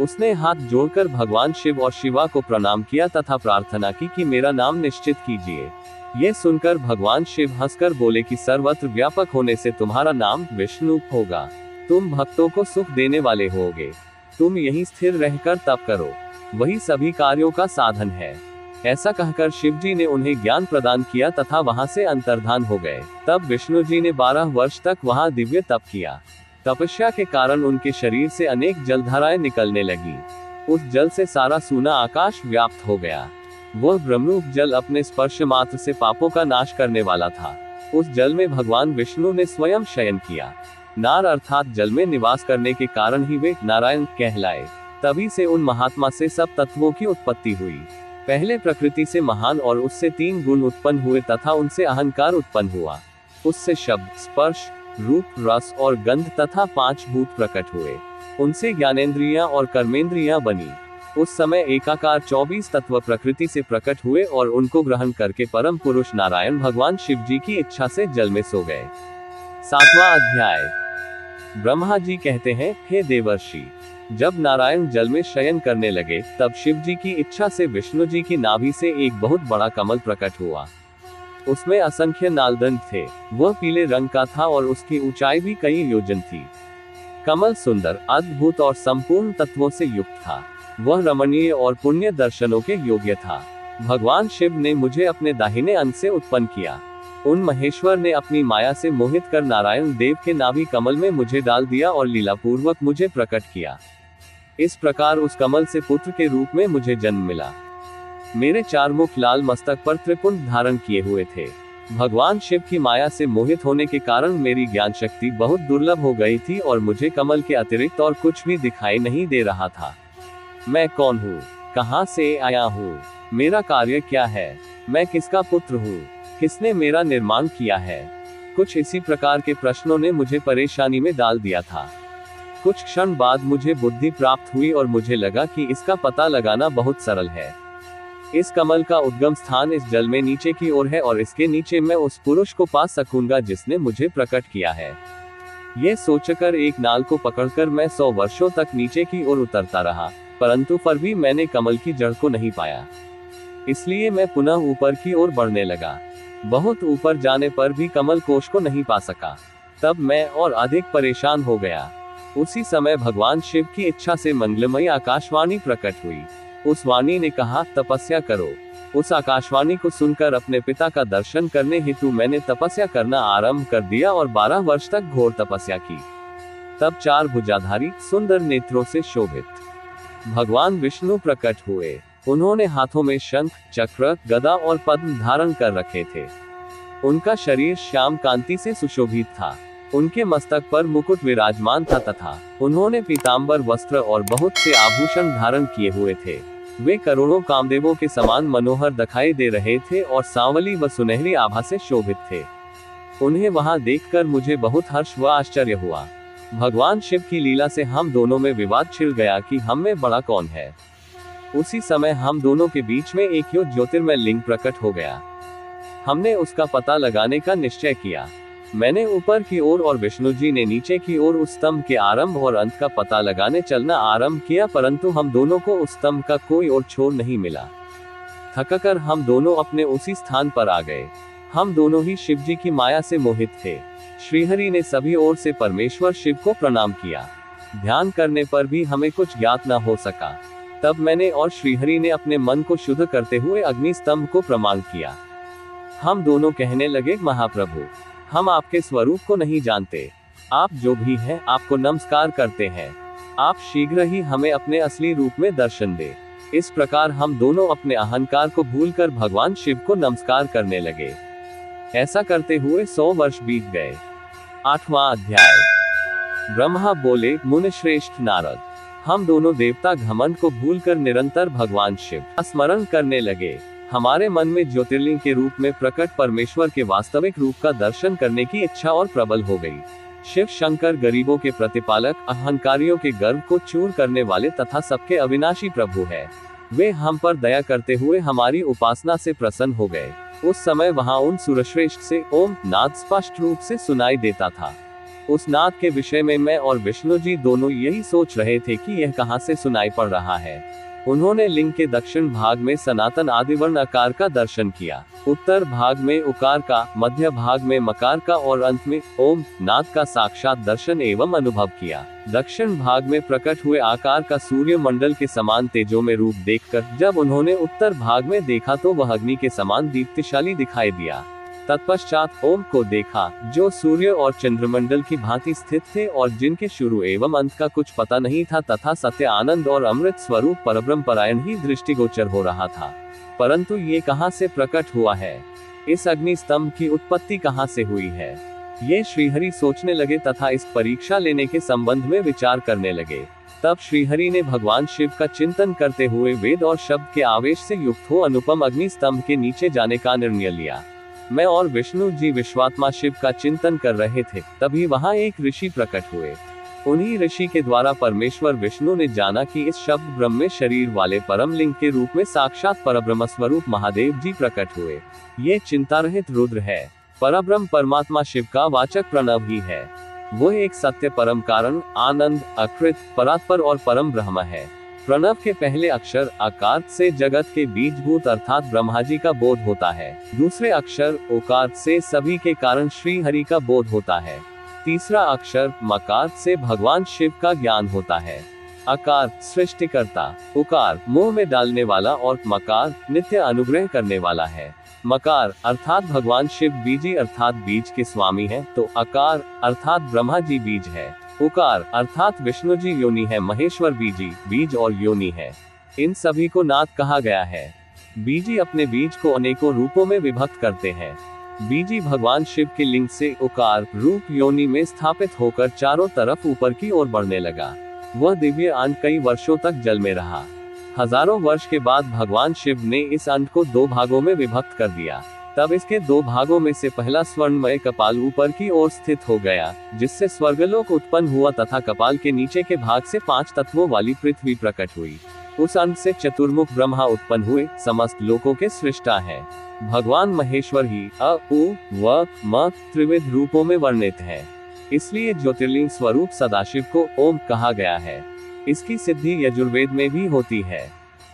उसने हाथ जोड़कर भगवान शिव और शिवा को प्रणाम किया तथा प्रार्थना की कि मेरा नाम निश्चित कीजिए। ये सुनकर भगवान शिव हंसकर बोले कि सर्वत्र व्यापक होने से तुम्हारा नाम विष्णु होगा। तुम भक्तों को सुख देने वाले होगे। तुम यहीं स्थिर रहकर तप करो, वही सभी कार्यों का साधन है। ऐसा कहकर शिव जी ने उन्हें ज्ञान प्रदान किया तथा वहां से अंतर्धान हो गए। तब विष्णु जी ने 12 वर्ष तक वहां दिव्य तप किया। तपस्या के कारण उनके शरीर से अनेक जलधाराएं निकलने लगी। उस जल से सारा सूना आकाश व्याप्त हो गया। वह ब्रह्मरूप जल अपने स्पर्श मात्र से पापों का नाश करने वाला था। उस जल में भगवान विष्णु ने स्वयं शयन किया। नार अर्थात जल में निवास करने के कारण ही वे नारायण कहलाए। तभी से उन महात्मा से सब तत्वों की उत्पत्ति हुई। पहले प्रकृति से महान और उससे 3 गुण उत्पन्न हुए तथा उनसे अहंकार उत्पन्न हुआ। उससे शब्द स्पर्श रूप रस और गंध तथा 5 भूत प्रकट हुए। उनसे ज्ञानेंद्रियां और कर्मेंद्रियां बनी। उस समय एकाकार 24 तत्व प्रकृति से प्रकट हुए और उनको ग्रहण करके परम पुरुष नारायण भगवान शिव जी की इच्छा से जल में सो गए। 7वां अध्याय। ब्रह्मा जी कहते हैं, हे देवर्षि, जब नारायण जल में शयन करने लगे तब शिव जी की इच्छा से विष्णु जी की नाभि से एक बहुत बड़ा कमल प्रकट हुआ। उसमें असंख्य नालदंड थे। वह पीले रंग का था और उसकी ऊंचाई भी कई योजन थी। कमल सुंदर अद्भुत और संपूर्ण तत्वों से युक्त था। वह रमणीय और पुण्य दर्शनों के योग्य था। भगवान शिव ने मुझे अपने दाहिने अंग से उत्पन्न किया। उन महेश्वर ने अपनी माया से मोहित कर नारायण देव के नाभि कमल में मुझे डाल दिया और लीलापूर्वक मुझे प्रकट किया। इस प्रकार उस कमल से पुत्र के रूप में मुझे जन्म मिला। मेरे 4 मुख लाल मस्तक पर त्रिपुंड धारण किए हुए थे। भगवान शिव की माया से मोहित होने के कारण मेरी ज्ञान शक्ति बहुत दुर्लभ हो गई थी और मुझे कमल के अतिरिक्त और कुछ भी दिखाई नहीं दे रहा था। मैं कौन हूँ, कहाँ से आया हूँ, मेरा कार्य क्या है, मैं किसका पुत्र हूँ, किसने मेरा निर्माण किया है। कुछ इसी प्रकार के प्रश्नों ने मुझे परेशानी में डाल दिया था। कुछ क्षण बाद मुझे बुद्धि प्राप्त हुई और मुझे लगा कि इसका पता लगाना बहुत सरल है। इस कमल का उद्गम स्थान इस जल में नीचे की ओर है और इसके नीचे मैं उस पुरुष को पा सकूंगा जिसने मुझे प्रकट किया है। यह सोचकर एक नाल को पकड़कर मैं 100 वर्षों तक नीचे की ओर उतरता रहा, परंतु फिर भी मैंने कमल की जड़ को नहीं पाया। इसलिए मैं पुनः ऊपर की ओर बढ़ने लगा। बहुत ऊपर जाने पर भी कमल कोश को नहीं पा सका। तब मैं और अधिक परेशान हो गया। उसी समय भगवान शिव की इच्छा से मंगलमयी आकाशवाणी प्रकट हुई। उस वाणी ने कहा, तपस्या करो। उस आकाशवाणी को सुनकर अपने पिता का दर्शन करने हेतु मैंने तपस्या करना आरंभ कर दिया और 12 वर्ष तक घोर तपस्या की। तब 4 भुजाधारी सुंदर नेत्रों से शोभित भगवान विष्णु प्रकट हुए। उन्होंने हाथों में शंख, चक्र, गदा और पद्म धारण कर रखे थे। उनका शरीर श्याम कांति से सुशोभित था। उनके मस्तक पर मुकुट विराजमान था तथा उन्होंने पीतांबर वस्त्र और बहुत से आभूषण धारण किए हुए थे। वे करोड़ों कामदेवों के समान मनोहर दिखाई दे रहे थे और सांवली व सुनहरी आभा से शोभित थे। उन्हें वहां देखकर मुझे बहुत हर्ष व आश्चर्य हुआ। भगवान शिव की लीला से हम दोनों में विवाद छिड़ गया कि हम में बड़ा कौन है। उसी समय हम दोनों के बीच में एक यो ज्योतिर्मय लिंग प्रकट हो गया। हमने उसका पता लगाने का निश्चय किया। मैंने ऊपर की ओर और विष्णु जी ने नीचे की ओर उस स्तंभ के आरंभ और अंत का पता लगाने चलना आरंभ किया, परंतु हम दोनों को उस स्तंभ का कोई और छोर नहीं मिला। थककर हम दोनों अपने उसी स्थान पर आ गए। हम दोनों ही शिव जी की माया से मोहित थे। श्रीहरि ने सभी ओर से परमेश्वर शिव को प्रणाम किया। ध्यान करने पर भी हमें कुछ ज्ञात न हो सका। तब मैंने और श्रीहरि ने अपने मन को शुद्ध करते हुए अग्नि स्तंभ को प्रणाम किया। हम दोनों कहने लगे, महाप्रभु, हम आपके स्वरूप को नहीं जानते। आप जो भी हैं, आपको नमस्कार करते हैं। आप शीघ्र ही हमें अपने असली रूप में दर्शन दे। इस प्रकार हम दोनों अपने अहंकार को भूलकर भगवान शिव को नमस्कार करने लगे। ऐसा करते हुए 100 वर्ष बीत गए। 8वां अध्याय। ब्रह्मा बोले, मुनि श्रेष्ठ नारद, हम दोनों देवता घमंड को भूलकर निरंतर भगवान शिव का स्मरण करने लगे। हमारे मन में ज्योतिर्लिंग के रूप में प्रकट परमेश्वर के वास्तविक रूप का दर्शन करने की इच्छा और प्रबल हो गई। शिव शंकर गरीबों के प्रतिपालक, अहंकारियों के गर्व को चूर करने वाले तथा सबके अविनाशी प्रभु है। वे हम पर दया करते हुए हमारी उपासना से प्रसन्न हो गए। उस समय वहां उन सुरश्रेष्ठ से ओम नाद स्पष्ट रूप से सुनाई देता था। उस नाद के विषय में मैं और विष्णु जी दोनों यही सोच रहे थे कि यह कहां से सुनाई पड़ रहा है। उन्होंने लिंग के दक्षिण भाग में सनातन आदिवर्ण आकार का दर्शन किया, उत्तर भाग में उकार का, मध्य भाग में मकार का और अंत में ओम नाद का साक्षात दर्शन एवं अनुभव किया। दक्षिण भाग में प्रकट हुए आकार का सूर्य मंडल के समान तेजो में रूप देखकर जब उन्होंने उत्तर भाग में देखा तो वह अग्नि के समान दीप्तिशाली दिखाई दिया। तत्पश्चात ओम को देखा, जो सूर्य और चंद्रमंडल की भांति स्थित थे और जिनके शुरू एवं अंत का कुछ पता नहीं था तथा सत्य, आनंद और अमृत स्वरूप परब्रह्म परायण ही दृष्टिगोचर हो रहा था। परंतु ये कहां से प्रकट हुआ है? इस अग्नि स्तंभ की उत्पत्ति कहां से हुई है? ये श्रीहरि सोचने लगे तथा इस परीक्षा लेने के संबंध में विचार करने लगे। तब श्रीहरि ने भगवान शिव का चिंतन करते हुए वेद और शब्द के आवेश से युक्त हो अनुपम अग्नि स्तंभ के नीचे जाने का निर्णय लिया। मैं और विष्णु जी विश्वात्मा शिव का चिंतन कर रहे थे, तभी वहां एक ऋषि प्रकट हुए। उन्हीं ऋषि के द्वारा परमेश्वर विष्णु ने जाना कि इस शब्द ब्रह्म में शरीर वाले परम लिंग के रूप में साक्षात परब्रह्म स्वरूप महादेव जी प्रकट हुए। ये चिंता रहित रुद्र है। परब्रह्म परमात्मा शिव का वाचक प्रणव ही है। वो एक सत्य परम कारण, आनंद, अकृत, परात्पर और परम ब्रह्म है। प्रणव के पहले अक्षर आकार से जगत के बीजभूत अर्थात ब्रह्मा जी का बोध होता है। दूसरे अक्षर ओकार से सभी के कारण श्री हरि का बोध होता है। तीसरा अक्षर मकार से भगवान शिव का ज्ञान होता है। आकार सृष्टिकर्ता, उकार मोह में डालने वाला और मकार नित्य अनुग्रह करने वाला है। मकार अर्थात भगवान शिव बीजी अर्थात बीज के स्वामी है, तो आकार अर्थात ब्रह्मा जी बीज है। उकार अर्थात विष्णु जी योनि है, महेश्वर बीजी बीज और योनि है। इन सभी को नाद कहा गया है। बीजी अपने बीज को अनेकों रूपों में विभक्त करते हैं। बीजी भगवान शिव के लिंग से उकार रूप योनि में स्थापित होकर चारों तरफ ऊपर की ओर बढ़ने लगा। वह दिव्य अंड कई वर्षों तक जल में रहा। हजारों वर्ष के बाद भगवान शिव ने इस अंड को 2 भागों में विभक्त कर दिया। तब इसके 2 भागों में से पहला स्वर्णमय कपाल ऊपर की ओर स्थित हो गया, जिससे स्वर्गलोक उत्पन्न हुआ तथा कपाल के नीचे के भाग से 5 तत्वों वाली पृथ्वी प्रकट हुई। उस अंड से चतुर्मुख ब्रह्मा उत्पन्न हुए, समस्त लोकों के सृष्टा हैं। भगवान महेश्वर ही अ उ व म त्रिविध रूपों में वर्णित है। इसलिए ज्योतिर्लिंग स्वरूप सदाशिव को ओम कहा गया है। इसकी सिद्धि यजुर्वेद में भी होती है।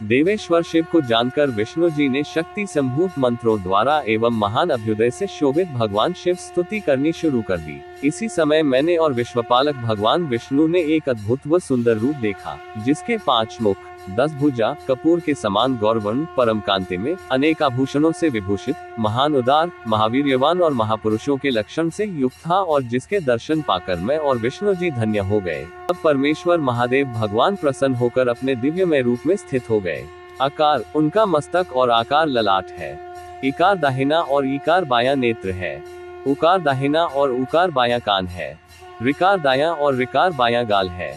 देवेश्वर शिव को जानकर विष्णु जी ने शक्ति संभूत मंत्रों द्वारा एवं महान अभ्युदय से शोभित भगवान शिव स्तुति करनी शुरू कर दी। इसी समय मैंने और विश्वपालक भगवान विष्णु ने एक अद्भुत व सुंदर रूप देखा, जिसके 5 मुख, 10 भुजा, कपूर के समान गौरवर्ण, परम कांति में, अनेक आभूषणों से विभूषित, महान उदार, महावीर्यवान और महापुरुषों के लक्षण से युक्त था, और जिसके दर्शन पाकर मैं और विष्णु जी धन्य हो गए। अब परमेश्वर महादेव भगवान प्रसन्न होकर अपने दिव्यमय रूप में स्थित हो गए। आकार उनका मस्तक और आकार ललाट है। इकार दाहिना और ईकार बायां नेत्र है। उकार दाहिना और उकार बायां कान है। ऋकार दायां और ऋकार बायां गाल है।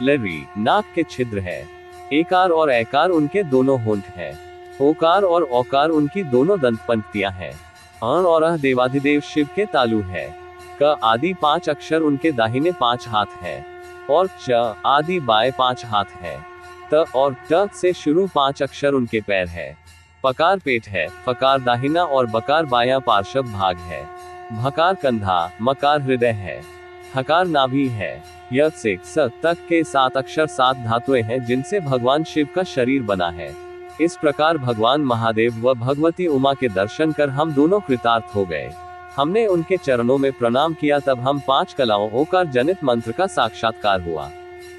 लरी नाक के छिद्र है। एकार और ऐकार उनके दोनों होंठ हैं। ओकार और औकार उनकी दोनों दंत पंक्तियां हैं। अण और अह देवाधिदेव शिव के तालु है। क आदि 5 अक्षर उनके दाहिने 5 हाथ हैं, और च आदि बाएं 5 हाथ हैं। त और ट से शुरू 5 अक्षर उनके पैर है। पकार पेट है। फकार दाहिना और बकार बायां पार्श्व भाग है। भकार कंधा, मकार हृदय है। हकार नाभि है। यक से स तक के 7 अक्षर 7 धातुएं हैं, जिनसे भगवान शिव का शरीर बना है। इस प्रकार भगवान महादेव व भगवती उमा के दर्शन कर हम दोनों कृतार्थ हो गए। हमने उनके चरणों में प्रणाम किया, तब हम 5 कलाओं ओकार जनित मंत्र का साक्षात्कार हुआ।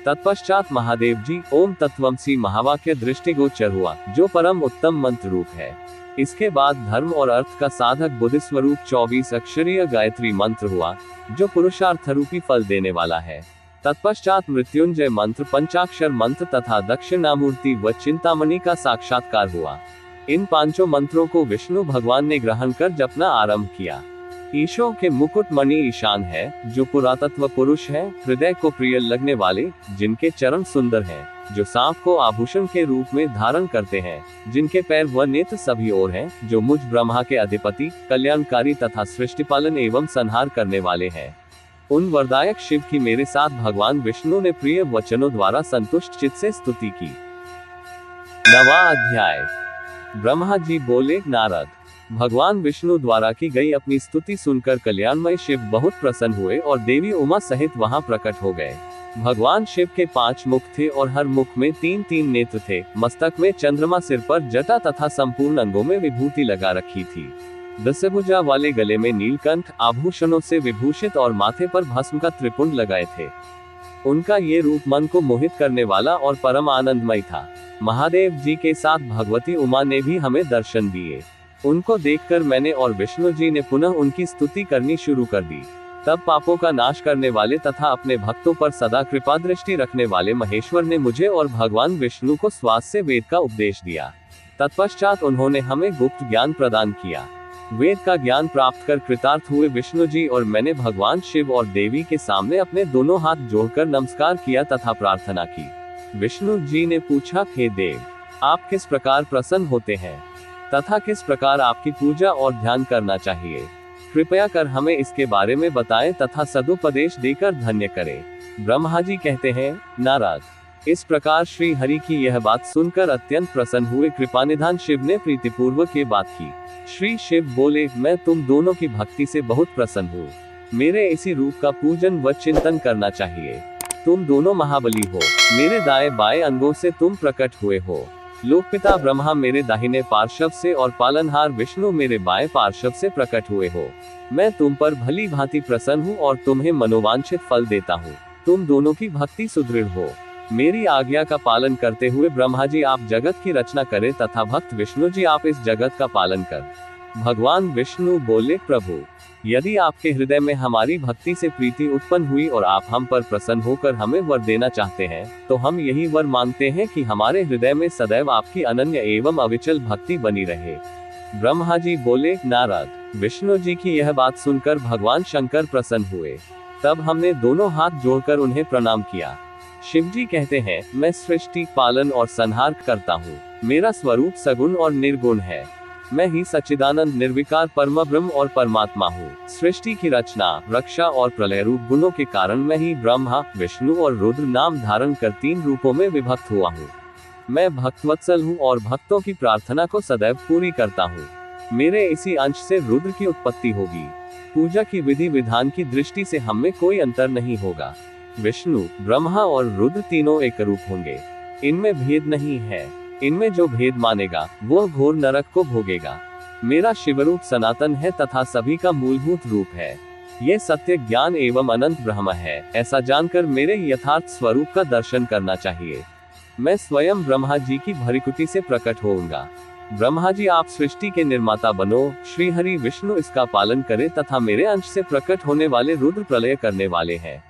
तत्पश्चात महादेव जी ओम तत्वमसी महावाक्य दृष्टिगोचर हुआ, जो परम उत्तम मंत्र रूप है। इसके बाद धर्म और अर्थ का साधक बुद्धि स्वरूप 24 अक्षरीय गायत्री मंत्र हुआ, जो पुरुषार्थ रूपी फल देने वाला है। तत्पश्चात मृत्युंजय मंत्र, पंचाक्षर मंत्र तथा दक्षिणामूर्ति व चिंतामणि का साक्षात्कार हुआ। इन 5 मंत्रों को विष्णु भगवान ने ग्रहण कर जपना आरंभ किया। ईशो के मुकुट मणि ईशान है, जो पुरातत्व पुरुष है, हृदय को प्रिय लगने वाले, जिनके चरण सुंदर हैं, जो सांप को आभूषण के रूप में धारण करते हैं, जिनके पैर व नेत्र सभी ओर हैं, जो मुझ ब्रह्मा के अधिपति, कल्याणकारी तथा सृष्टिपालन एवं संहार करने वाले हैं। उन वरदायक शिव की मेरे साथ भगवान विष्णु ने प्रिय वचनों द्वारा संतुष्ट चित्त से स्तुति की। 9वां अध्याय। ब्रह्मा जी बोले, नारद, भगवान विष्णु द्वारा की गई अपनी स्तुति सुनकर कल्याणमय शिव बहुत प्रसन्न हुए और देवी उमा सहित वहां प्रकट हो गए। भगवान शिव के 5 मुख थे और हर मुख में 3-3 नेत्र थे। मस्तक में चंद्रमा, सिर पर जटा तथा संपूर्ण अंगों में विभूति लगा रखी थी। 10 भुजा वाले गले में नीलकंठ, आभूषणों से विभूषित, और माथे पर भस्म का त्रिपुंड लगाए थे। उनका ये रूप मन को मोहित करने वाला और परम आनंदमय था। महादेव जी के साथ भगवती उमा ने भी हमें दर्शन दिए। उनको देखकर मैंने और विष्णु जी ने पुनः उनकी स्तुति करनी शुरू कर दी। तब पापों का नाश करने वाले तथा अपने भक्तों पर सदा कृपा दृष्टि रखने वाले महेश्वर ने मुझे और भगवान विष्णु को श्वास से वेद का उपदेश दिया। तत्पश्चात उन्होंने हमें गुप्त ज्ञान प्रदान किया। वेद का ज्ञान प्राप्त कर कृतार्थ हुए विष्णु जी और मैंने भगवान शिव और देवी के सामने अपने दोनों हाथ जोड़कर नमस्कार किया तथा प्रार्थना की। विष्णु जी ने पूछा, हे देव, आप किस प्रकार प्रसन्न होते हैं तथा किस प्रकार आपकी पूजा और ध्यान करना चाहिए? कृपया कर हमें इसके बारे में बताएं तथा सदुपदेश देकर धन्य करें। ब्रह्मा जी कहते हैं, नारद, इस प्रकार श्री हरि की यह बात सुनकर अत्यंत प्रसन्न हुए कृपानिधान शिव ने प्रीतिपूर्वक ये बात की। श्री शिव बोले, मैं तुम दोनों की भक्ति से बहुत प्रसन्न हूँ। मेरे इसी रूप का पूजन व चिंतन करना चाहिए। तुम दोनों महाबली हो। मेरे दाएं बाएं अंगों से तुम प्रकट हुए हो। लोकपिता ब्रह्मा मेरे दाहिने पार्श्व से और पालनहार विष्णु मेरे बाएं पार्श्व से प्रकट हुए हो। मैं तुम पर भली भांति प्रसन्न हूँ और तुम्हें मनोवांछित फल देता हूँ। तुम दोनों की भक्ति सुदृढ़ हो। मेरी आज्ञा का पालन करते हुए ब्रह्मा जी आप जगत की रचना करें तथा भक्त विष्णु जी आप इस जगत का पालन कर। भगवान विष्णु बोले, प्रभु, यदि आपके हृदय में हमारी भक्ति से प्रीति उत्पन्न हुई और आप हम पर प्रसन्न होकर हमें वर देना चाहते हैं, तो हम यही वर मांगते हैं कि हमारे हृदय में सदैव आपकी अनन्य एवं अविचल भक्ति बनी रहे। ब्रह्मा जी बोले, नारद, विष्णु जी की यह बात सुनकर भगवान शंकर प्रसन्न हुए। तब हमने दोनों हाथ जोड़कर उन्हें प्रणाम किया। शिवजी कहते हैं, मैं सृष्टि, पालन और संहार करता हूँ। मेरा स्वरूप सगुण और निर्गुण है। मैं ही सच्चिदानंद निर्विकार परम ब्रह्म और परमात्मा हूँ। सृष्टि की रचना, रक्षा और प्रलय रूप गुणों के कारण मैं ही ब्रह्मा, विष्णु और रुद्र नाम धारण कर 3 रूपों में विभक्त हुआ हूँ। मैं भक्तवत्सल हूँ और भक्तों की प्रार्थना को सदैव पूरी करता हूँ। मेरे इसी अंश से रुद्र की उत्पत्ति होगी। पूजा की विधि विधान की दृष्टि से हम में कोई अंतर नहीं होगा। विष्णु, ब्रह्मा और रुद्र तीनों एक रूप होंगे। इनमें भेद नहीं है। इनमें जो भेद मानेगा वो घोर नरक को भोगेगा। मेरा शिवरूप सनातन है तथा सभी का मूलभूत रूप है। ये सत्य, ज्ञान एवं अनंत ब्रह्म है। ऐसा जानकर मेरे यथार्थ स्वरूप का दर्शन करना चाहिए। मैं स्वयं ब्रह्मा जी की भृकुटी से प्रकट होऊंगा। ब्रह्मा जी, आप सृष्टि के निर्माता बनो। श्री हरि विष्णु इसका पालन करे तथा मेरे अंश से प्रकट होने वाले रुद्र प्रलय करने वाले हैं।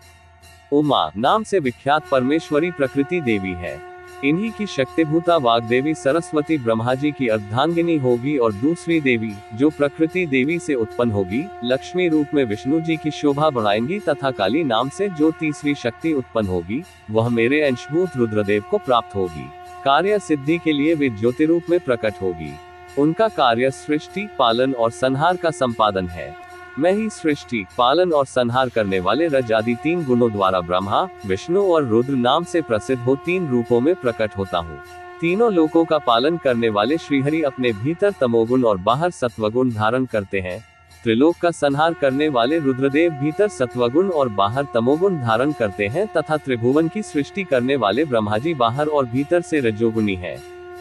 उमा नाम से विख्यात परमेश्वरी प्रकृति देवी है। इन्हीं की शक्तिभूता वाग्देवी सरस्वती ब्रह्मा जी की अर्धांगिनी होगी और दूसरी देवी, जो प्रकृति देवी से उत्पन्न होगी, लक्ष्मी रूप में विष्णु जी की शोभा बढ़ाएंगी तथा काली नाम से जो तीसरी शक्ति उत्पन्न होगी, वह मेरे अंशभूत रुद्रदेव को प्राप्त होगी। कार्य सिद्धि के लिए वे ज्योति रूप में प्रकट होगी। उनका कार्य सृष्टि, पालन और संहार का संपादन है। मैं ही सृष्टि, पालन और संहार करने वाले रज आदि 3 गुणों द्वारा ब्रह्मा, विष्णु और रुद्र नाम से प्रसिद्ध हो 3 रूपों में प्रकट होता हूँ। तीनों लोकों का पालन करने वाले श्रीहरि अपने भीतर तमोगुण और बाहर सत्वगुण धारण करते हैं। त्रिलोक का संहार करने वाले रुद्रदेव भीतर सत्वगुण और बाहर तमोगुण धारण करते हैं तथा त्रिभुवन की सृष्टि करने वाले ब्रह्मा जी बाहर और भीतर से रजोगुणी है।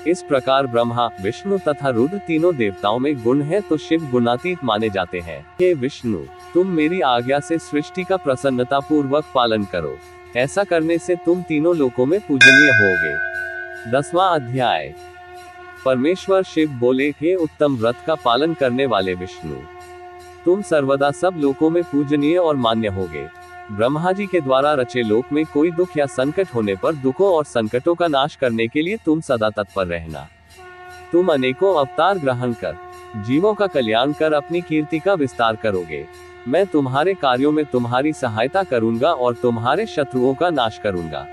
इस प्रकार ब्रह्मा, विष्णु तथा रुद्र तीनों देवताओं में गुण है तो शिव गुणातीत माने जाते हैं। हे विष्णु, तुम मेरी आज्ञा से सृष्टि का प्रसन्नता पूर्वक पालन करो। ऐसा करने से तुम तीनों लोकों में पूजनीय होगे। 10वां अध्याय। परमेश्वर शिव बोले, हे उत्तम व्रत का पालन करने वाले विष्णु, तुम सर्वदा सब लोकों में पूजनीय और मान्य होगे। ब्रह्मा जी के द्वारा रचे लोक में कोई दुख या संकट होने पर दुखों और संकटों का नाश करने के लिए तुम सदा तत्पर रहना। तुम अनेकों अवतार ग्रहण कर जीवों का कल्याण कर अपनी कीर्ति का विस्तार करोगे। मैं तुम्हारे कार्यों में तुम्हारी सहायता करूंगा और तुम्हारे शत्रुओं का नाश करूंगा।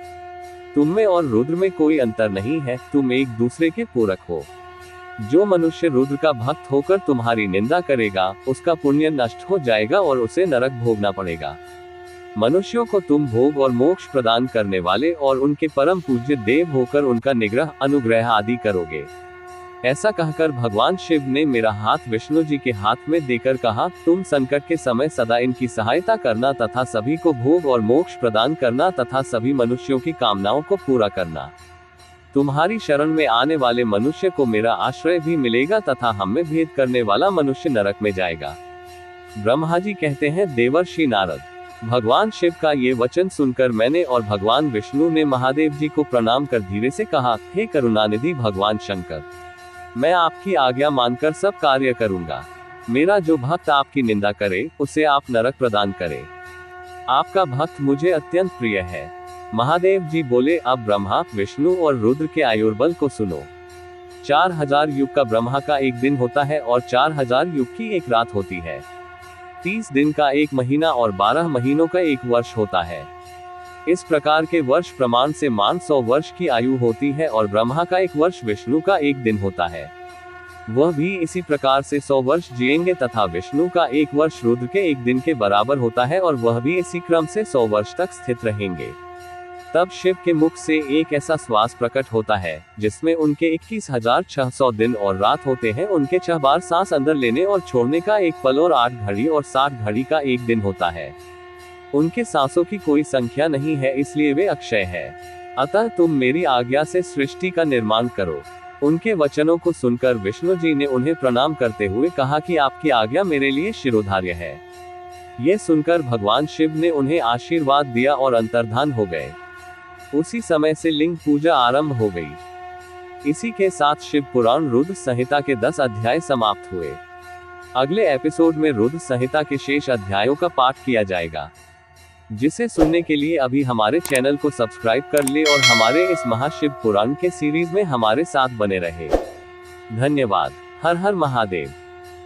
तुम में और रुद्र में कोई अंतर नहीं है, तुम एक दूसरे के पूरक हो। जो मनुष्य रुद्र का भक्त होकर तुम्हारी निंदा करेगा, उसका पुण्य नष्ट हो जाएगा और उसे नरक भोगना पड़ेगा। मनुष्यों को तुम भोग और मोक्ष प्रदान करने वाले और उनके परम पूज्य देव होकर उनका निग्रह, अनुग्रह आदि करोगे। ऐसा कहकर भगवान शिव ने मेरा हाथ विष्णु जी के हाथ में देकर कहा, तुम संकट के समय सदा इनकी सहायता करना तथा सभी को भोग और मोक्ष प्रदान करना तथा सभी मनुष्यों की कामनाओं को पूरा करना। तुम्हारी शरण में आने वाले मनुष्य को मेरा आश्रय भी मिलेगा तथा हम में भेद करने वाला मनुष्य नरक में जाएगा। ब्रह्मा जी कहते हैं, देवर्षि नारद, भगवान शिव का ये वचन सुनकर मैंने और भगवान विष्णु ने महादेव जी को प्रणाम कर धीरे से कहा, हे करुणानिधि भगवान शंकर, मैं आपकी आज्ञा मानकर सब कार्य करूंगा। मेरा जो भक्त आपकी निंदा करे, उसे आप नरक प्रदान करें। आपका भक्त मुझे अत्यंत प्रिय है। महादेव जी बोले, अब ब्रह्मा, विष्णु और रुद्र के आयुर्बल को सुनो। 4000 युग का ब्रह्मा का एक दिन होता है और 4000 युग की एक रात होती है। 30 दिन का एक महीना और 12 महीनों का एक वर्ष होता है। इस प्रकार के वर्ष प्रमाण से मान 100 वर्ष की आयु होती है और ब्रह्मा का एक वर्ष विष्णु का एक दिन होता है। वह भी इसी प्रकार से 100 वर्ष जिएंगे तथा विष्णु का एक वर्ष रुद्र के एक दिन के बराबर होता है और वह भी इसी क्रम से 100 वर्ष तक स्थित रहेंगे। तब शिव के मुख से एक ऐसा श्वास प्रकट होता है जिसमें उनके 21,600 दिन और रात होते हैं। उनके 6 बार सांस अंदर लेने और छोड़ने का एक पल और 8 घड़ी और 60 घड़ी का एक दिन होता है। उनके सांसों की कोई संख्या नहीं है, इसलिए वे अक्षय है। अतः तुम मेरी आज्ञा से सृष्टि का निर्माण करो। उनके वचनों को सुनकर विष्णु जी ने उन्हें प्रणाम करते हुए कहा कि आपकी आज्ञा मेरे लिए शिरोधार्य है। यह सुनकर भगवान शिव ने उन्हें आशीर्वाद दिया और अंतर्धान हो गए। उसी समय से लिंग पूजा आरंभ हो गई। इसी के साथ शिव पुराण रुद्र संहिता के 10 अध्याय समाप्त हुए। अगले एपिसोड में रुद्र संहिता के शेष अध्यायों का पाठ किया जाएगा, जिसे सुनने के लिए अभी हमारे चैनल को सब्सक्राइब कर ले और हमारे इस महाशिव पुराण के सीरीज में हमारे साथ बने रहे। धन्यवाद। हर हर महादेव।